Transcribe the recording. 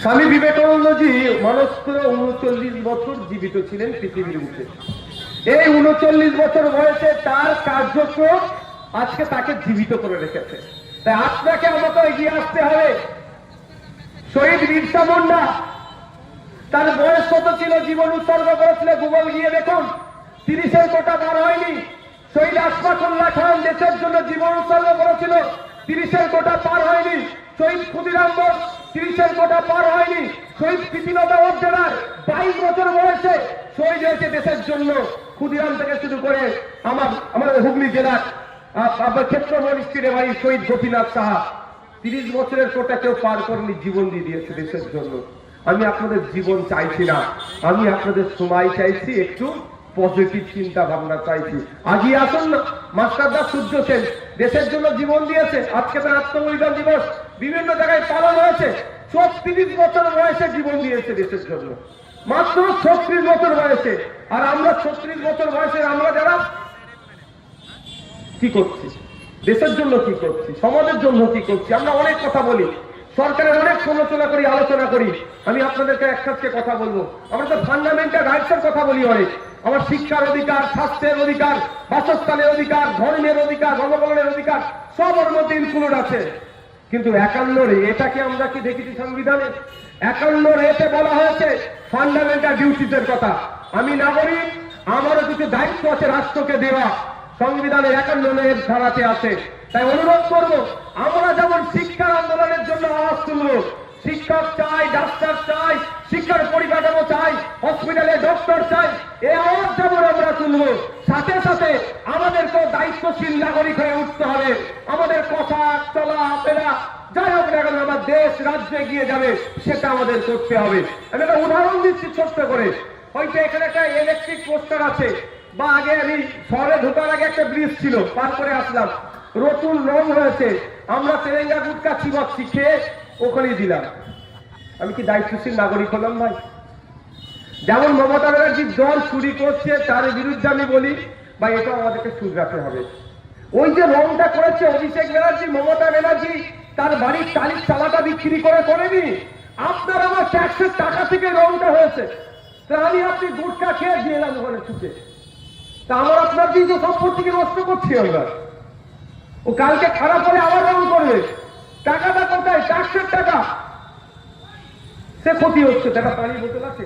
স্বামী বিবেকানন্দজি মাত্র ৩৯ বছর জীবিত ছিলেন পৃথিবীর বুকে। এই ৩৯ বছর বয়সে তার কার্যক্রম আজকে তাকে জীবিত করে রেখেছে। তাই আপনাকে আমাকে এগিয়ে আসতে হবে। শহীদ বিরসা মুন্ডা তার বয়স কত ছিল, জীবন উৎসর্গ করেছিল, গুগল গিয়ে দেখুন, ৩০-এর কোটা পার হয়নি। শহীদ আশফাকুল্লাহ খান দেশের জন্য জীবন উৎসর্গ করেছিল, ৩০-এর কোটা পার হয়নি। শহীদ ক্ষুদিরাম বোস ৩০-এর কোটা পার হয়নি। শহীদ প্রীতিলতা ওয়াদ্দেদার 22 বছর বয়সে শহীদ হয়েছে দেশের জন্য। ক্ষুদিরাম থেকে শুরু করে আমাদের হুগলি জেলার ক্ষেত্রমোহন স্ট্রিটে বাড়ি শহীদ গোপীনাথ সাহা 30 বছরের কোটা কেউ পার করেনি, জীবন দিয়ে দিয়েছে দেশের জন্য। আমি আপনাদের জীবন চাইছি না, আমি আপনাদের সময় চাইছি, একটু পজিটিভ চিন্তা ভাবনা চাইছি। আগিয়ে আসুন না। মাস্টারদা সূর্য সেন দেশের জন্য জীবন দিয়েছে, আজকে তার আত্মবলিদান দিবস বিভিন্ন জায়গায় পালন হয়েছে। 36 বছর বয়সে জীবন দিয়েছে দেশের জন্য, মাত্র 36 বছর বয়সে। আর আমরা 36 বছর বয়সে আমরা যারা কি করছি, দেশের জন্য কি করছি, সমাজের জন্য কি করছি, আমরা অনেক কথা বলি, সরকারের অনেক সমালোচনা করি, আলোচনা করি। আমি আপনাদেরকে একসাথে কথা বলবো, আমরা তো ফান্ডামেন্টাল রাইটসের কথা বলি অনেক। আমার শিক্ষার অধিকার, স্বাস্থ্যের অধিকার, বাসস্থানের অধিকার, ধর্মের অধিকার, গণগণের অধিকার সবার মধ্যে ইনক্লুড আছে। কিন্তু 51 এটাকে আমরা কি দেখেছি সংবিধানে? 51 এতে বলা হয়েছে ফান্ডামেন্টাল ডিউটিসের কথা। আমি নাগরিক, আমারও কিছু দায়িত্ব আছে রাষ্ট্রকে দেওয়া, সংবিধানের 51 ধারাতে আছে। তাই অনুরোধ করব, আমরা যেমন শিক্ষার আন্দোলনের জন্য আওয়াজ তুলব, শিক্ষক চাই, ডাক্তার চাই, শিক্ষার পরিকাঠামো চাই, হসপিটালে ডক্টর চাই, এই আওয়াজ যেমন আমরা তুলব, সাথে সাথে আমাদেরকেও দায়িত্বশীল নাগরিক হয়ে উঠতে হবে। আমাদের কথা চলা ফেরা যাই হোক না কেন, আমার দেশ রাজ্যে এগিয়ে যাবে, সেটা আমাদের করতে হবে। আমি একটা উদাহরণ দিচ্ছি ছোট্ট করে। হয়তো এখানে একটা ইলেকট্রিক পোস্টার আছে, বা আগে আমি শহরে ঢোকার আগে একটা ব্রিজ ছিল, পার করে আসলাম, নতুন রং হয়েছে, আমরা তেলেঙ্গা গুটকা চিবাচ্ছি, খেয়ে ওখানেই দিলাম। আমি কি দায়িত্বশীল নাগরিক হলাম ভাই? যেমন মমতা ব্যানার্জির দল চুরি করছে, তার বিরুদ্ধে আমি বলি ভাই, এটা আমাদেরকে শুধরাতে হবে। ওই যে রংটা করেছে অভিষেক ব্যানার্জি, মমতা ব্যানার্জি তার বাড়ির টালির চালাটা বিক্রি করে করেনি, আপনার আমার ট্যাক্সের টাকা থেকে রংটা হয়েছে। তা আমি আপনি গুটকা খেয়ে দিয়ে এলাম ওখানে ছুটে, তা আমার আপনার দিয়ে তো সম্পত্তিকে নষ্ট করছি আমরা। ও কালকে খারাপ হলে আবার রং করবে, টাকাটা কোথায়? ট্যাক্সের টাকা। সে ক্ষতি হচ্ছে, টাকা পানি বোতল আছে।